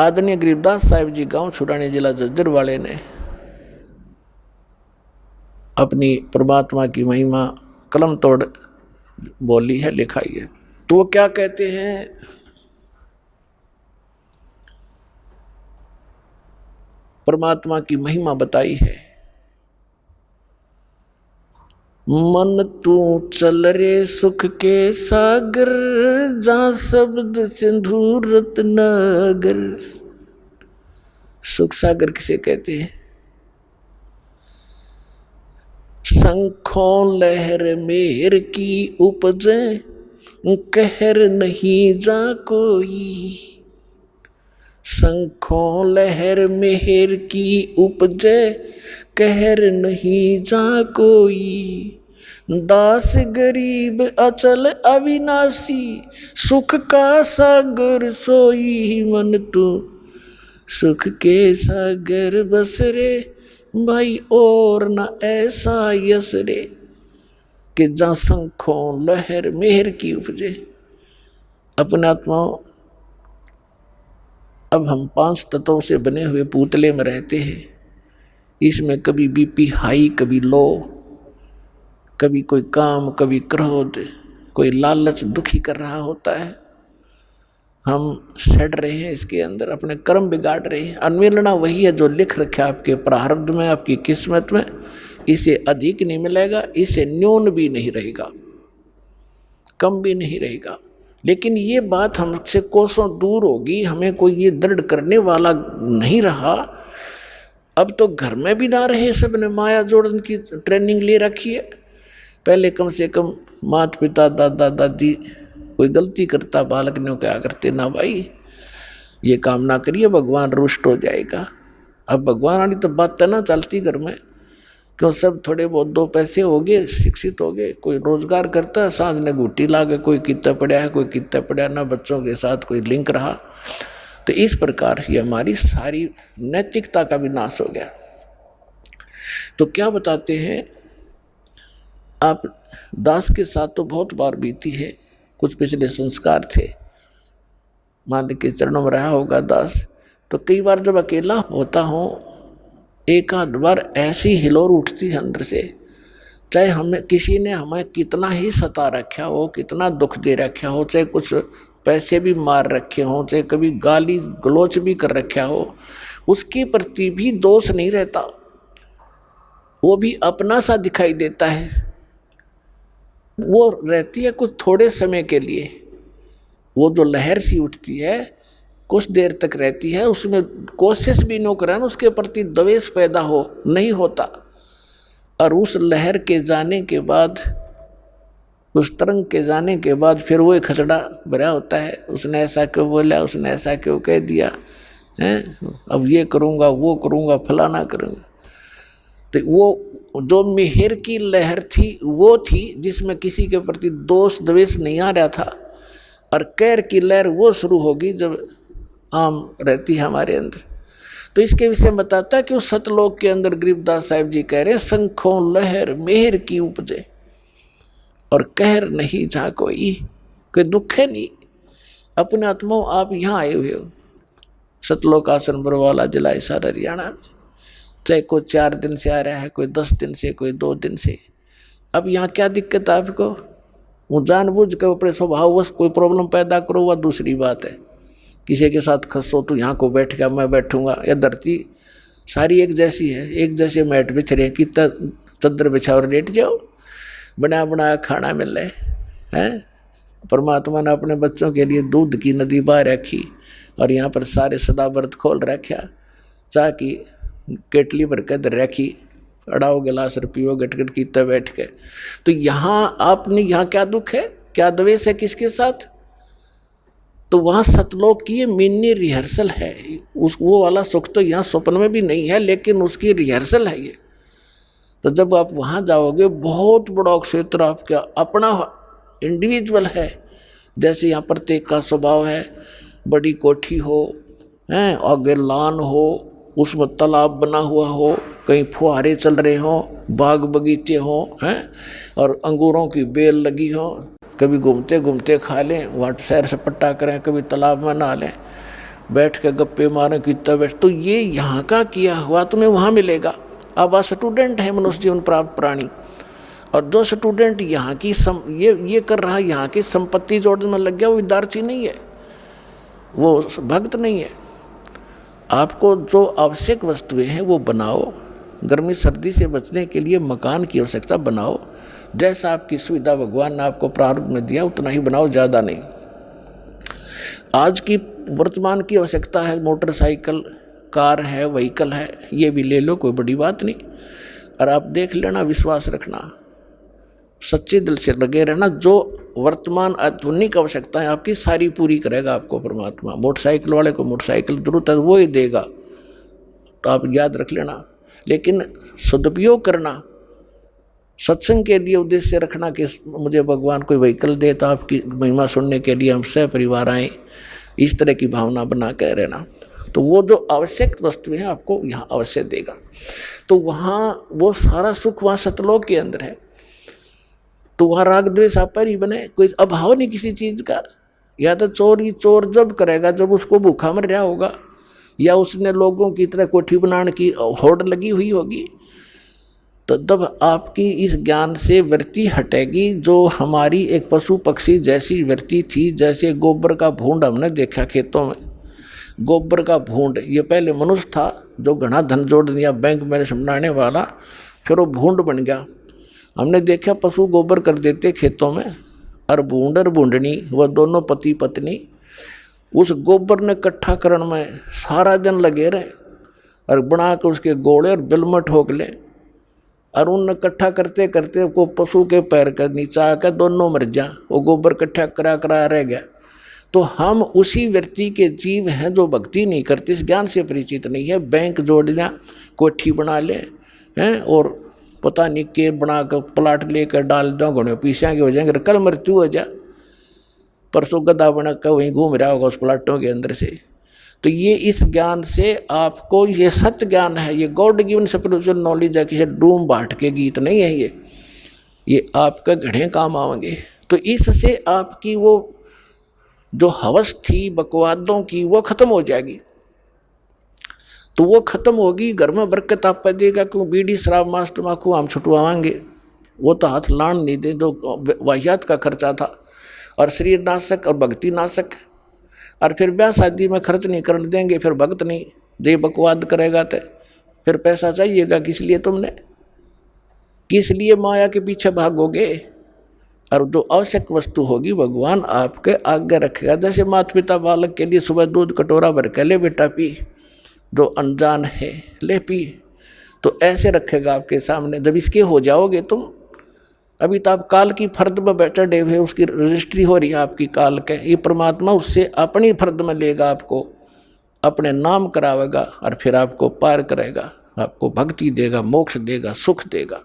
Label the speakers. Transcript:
Speaker 1: आदरणीय गरीबदास साहिब जी गांव छुड़ानी जिला झज्जर वाले ने अपनी परमात्मा की महिमा कलम तोड़ बोली है, लिखाई है। तो वो क्या कहते हैं, परमात्मा की महिमा बताई है। मन तू चल रे सुख के सागर, जहां शब्द सिंधु रत्नागर। सुख सागर किसे कहते हैं? शंखों लहर मेहर की उपजे, कहर नहीं जा कोई। शंखों लहर मेहर की उपजे, कहर नहीं जा कोई। दास गरीब अचल अविनाशी, सुख का सागर सोई। मन तू सुख के सागर बस रे भाई, और न ऐसा यस रे कि जहाँ शंखों लहर मेहर की उपजे। अपने आत्माओं, अब हम 5 तत्वों से बने हुए पुतले में रहते हैं। इसमें कभी बीपी हाई, कभी लो, कभी कोई काम, कभी क्रोध, कोई लालच दुखी कर रहा होता है। हम सड़ रहे हैं इसके अंदर, अपने कर्म बिगाड़ रहे हैं। अन्वेलना वही है जो लिख रखा है आपके प्रारब्ध में, आपकी किस्मत में। इसे अधिक नहीं मिलेगा, इसे न्यून भी नहीं रहेगा, कम भी नहीं रहेगा। लेकिन ये बात हमसे कोसों दूर होगी, हमें कोई ये दृढ़ करने वाला नहीं रहा। अब तो घर में भी ना रहे, सब ने माया जोड़न की ट्रेनिंग ले रखी है। पहले कम से कम माता पिता, दादा दादी, कोई गलती करता बालक ने क्या करते, ना भाई ये काम ना करिए, भगवान रुष्ट हो जाएगा। अब भगवान वाली तो बात ना चलती घर में, क्यों सब थोड़े बहुत 2 पैसे हो गए, शिक्षित हो गए, कोई रोजगार करता है, सांझ ने घूटी ला गए, कोई कितना पढ़ा है, कोई कितना पढ़ा, ना बच्चों के साथ कोई लिंक रहा। तो इस प्रकार ये हमारी सारी नैतिकता का भी नाश हो गया। तो क्या बताते हैं, आप दास के साथ तो बहुत बार बीती है, कुछ पिछले संस्कार थे, मान के चरणों में रहा होगा दास। तो कई बार जब अकेला होता हूँ, एक आध बार ऐसी हिलोर उठती है अंदर से, चाहे हमें किसी ने हमें कितना ही सता रखा हो, कितना दुख दे रखा हो, चाहे कुछ पैसे भी मार रखे हो, चाहे कभी गाली गलोच भी कर रखा हो, उसके प्रति भी दोष नहीं रहता। वो भी अपना सा दिखाई देता है। वो रहती है कुछ थोड़े समय के लिए, वो जो लहर सी उठती है कुछ देर तक रहती है, उसमें कोशिश भी न करें उसके प्रति द्वेष पैदा हो, नहीं होता। और उस लहर के जाने के बाद, उस तरंग के जाने के बाद फिर वो खसड़ा भरा होता है, उसने ऐसा क्यों बोला, उसने ऐसा क्यों कह दिया है, अब ये करूँगा, वो करूँगा, फलाना करूँगा। तो वो जो मेहर की लहर थी वो थी जिसमें किसी के प्रति दोष द्वेष नहीं आ रहा था। और कैर की लहर वो शुरू होगी जब आम रहती है हमारे अंदर। तो इसके विषय में बताता है कि उस सतलोक के अंदर गरीबदास साहिब जी कह रहे, शंखों लहर मेहर की उपजे और कहर नहीं जा कोई दुख है नहीं। अपने आत्माओं, आप यहाँ आए हुए हो सतलोक आश्रम बरवाला जिला हिसार हरियाणा में, चाहे कोई 4 दिन से आ रहा है, कोई 10 दिन से, कोई 2 दिन से। अब यहाँ क्या दिक्कत है आपको? वो जानबूझ कर अपने स्वभाववश कोई प्रॉब्लम पैदा करो, वह दूसरी बात है। किसी के साथ खसो तो यहाँ को बैठ गया, मैं बैठूंगा, या धरती सारी एक जैसी है, एक जैसे मैट बिछ रहे, कितना चद्दर बिछा और लेट जाओ, बना बनाया खाना मिल रहा है। परमात्मा ने अपने बच्चों के लिए दूध की नदी बहा रखी और यहाँ पर सारे सदाव्रत खोल रखा, चाह की केटली भर के दर रखी, अड़ाओ गिलास पियो गटगट की तब बैठ के। तो यहाँ आपने, यहाँ क्या दुख है, क्या द्वेष है किसके साथ? तो वहाँ सतलोक की ये मिनी रिहर्सल है। उस वो वाला सुख तो यहाँ स्वप्न में भी नहीं है, लेकिन उसकी रिहर्सल है ये। तो जब आप वहाँ जाओगे, बहुत बड़ा क्षेत्र आपका अपना इंडिविजुअल है। जैसे यहाँ प्रत्येक का स्वभाव है, बड़ी कोठी हो, हैं आगे लान हो, उसमें तालाब बना हुआ हो, कहीं फुहारे चल रहे हों, बाग बगीचे हों, हैं और अंगूरों की बेल लगी हो, कभी घूमते घूमते खा लें, वहाँ सैर सपट्टा करें, कभी तालाब में नहा लें, बैठ के गप्पे मारे कितना बैठ, तो ये यहाँ का किया हुआ तुम्हें वहाँ मिलेगा। अब आप स्टूडेंट है मनुष्य जीवन प्राप्त प्राणी, और जो स्टूडेंट यहाँ की ये कर रहा है, यहाँ की संपत्ति जोड़ने में लग गया, वो विद्यार्थी नहीं है, वो भक्त नहीं है। आपको जो आवश्यक वस्तुएं हैं वो बनाओ, गर्मी सर्दी से बचने के लिए मकान की आवश्यकता बनाओ, जैसा आपकी सुविधा भगवान ने आपको प्रारब्ध में दिया उतना ही बनाओ, ज़्यादा नहीं। आज की वर्तमान की आवश्यकता है मोटरसाइकिल, कार है, व्हीकल है, ये भी ले लो, कोई बड़ी बात नहीं। और आप देख लेना, विश्वास रखना, सच्चे दिल से लगे रहना, जो वर्तमान आधुनिक आवश्यकताएं आपकी सारी पूरी करेगा आपको परमात्मा। मोटरसाइकिल वाले को मोटरसाइकिल जरूरत है वो ही देगा, तो आप याद रख लेना। लेकिन सदुपयोग करना, सत्संग के लिए उद्देश्य रखना कि मुझे भगवान कोई व्हीकल दे तो आपकी महिमा सुनने के लिए हम सह परिवार आए, इस तरह की भावना बना कर रहना। तो वो जो आवश्यक वस्तुएं हैं आपको यहाँ अवश्य देगा। तो वहाँ वो सारा सुख वहाँ सतलोक के अंदर है। तो वहाँ राग द्वेष आप पर ही बने, कोई अभाव नहीं किसी चीज़ का। या तो चोर जब करेगा जब उसको भूखा मर रहा होगा, या उसने लोगों की तरह कोठी बनाने की होड़ लगी हुई होगी, तो तब आपकी इस ज्ञान से वृत्ति हटेगी जो हमारी एक पशु पक्षी जैसी वृत्ति थी। जैसे गोबर का भूंड हमने देखा खेतों में, गोबर का भूंड, ये पहले मनुष्य था जो घना धन जोड़ दिया बैंक में बनाने वाला, फिर वो भूंड बन गया। हमने देखा पशु गोबर कर देते खेतों में, और भूंड और भूंडनी वह दोनों पति पत्नी उस गोबर ने इकट्ठा करने में सारा दिन लगे रहे, और बना के उसके गोले और बिलम ठोक ले, और उन इकट्ठा करते करते को पशु के पैर के नीचे आकर दोनों मर जा, वो गोबर इकट्ठा करा रह गया। तो हम उसी व्यक्ति के जीव हैं जो भक्ति नहीं करते, इस ज्ञान से परिचित नहीं है। बैंक जोड़ लिया, कोठी बना ले हैं, और पता नहीं के बना कर प्लाट लेकर डाल दो, घोड़े पीछे के हो जाएंगे, कल मृत्यु हो जा, परसों गधा बना कर वहीं घूम रहा होगा उस प्लाटों के अंदर से। तो ये इस ज्ञान से आपको, ये सत्य ज्ञान है, ये गॉड गिवन स्पिरिचुअल नॉलेज है, किसी डूम बाट के गीत नहीं है ये आपका घड़े काम आएंगे। तो इससे आपकी वो जो हवस थी बकवादों की वो खत्म हो जाएगी। तो वो खत्म होगी, घर में बरकत आप पर देगा। क्यों बीड़ी शराब मांस तम्बाकू हम छुटवाएंगे, वो तो हाथ लान नहीं दे, जो वाहियात का खर्चा था, और शरीर नाशक और भक्ति नाशक। और फिर ब्याह शादी में खर्च नहीं करने देंगे, फिर भक्त नहीं, जे बकवाद करेगा तो फिर पैसा चाहिएगा किस लिए, तुमने किस लिए माया के पीछे भागोगे। और जो आवश्यक वस्तु होगी भगवान आपके आगे रखेगा। जैसे माता पिता बालक के लिए सुबह दूध कटोरा भर के ले बेटा पी, जो अनजान है ले पी, तो ऐसे रखेगा आपके सामने। जब इसके हो जाओगे तुम, अभी तो आप काल की फर्द में बैठे डे हुए, उसकी रजिस्ट्री हो रही है आपकी काल के, ये परमात्मा उससे अपनी फर्द में लेगा, आपको अपने नाम करावेगा, और फिर आपको पार करेगा, आपको भक्ति देगा, मोक्ष देगा, सुख देगा।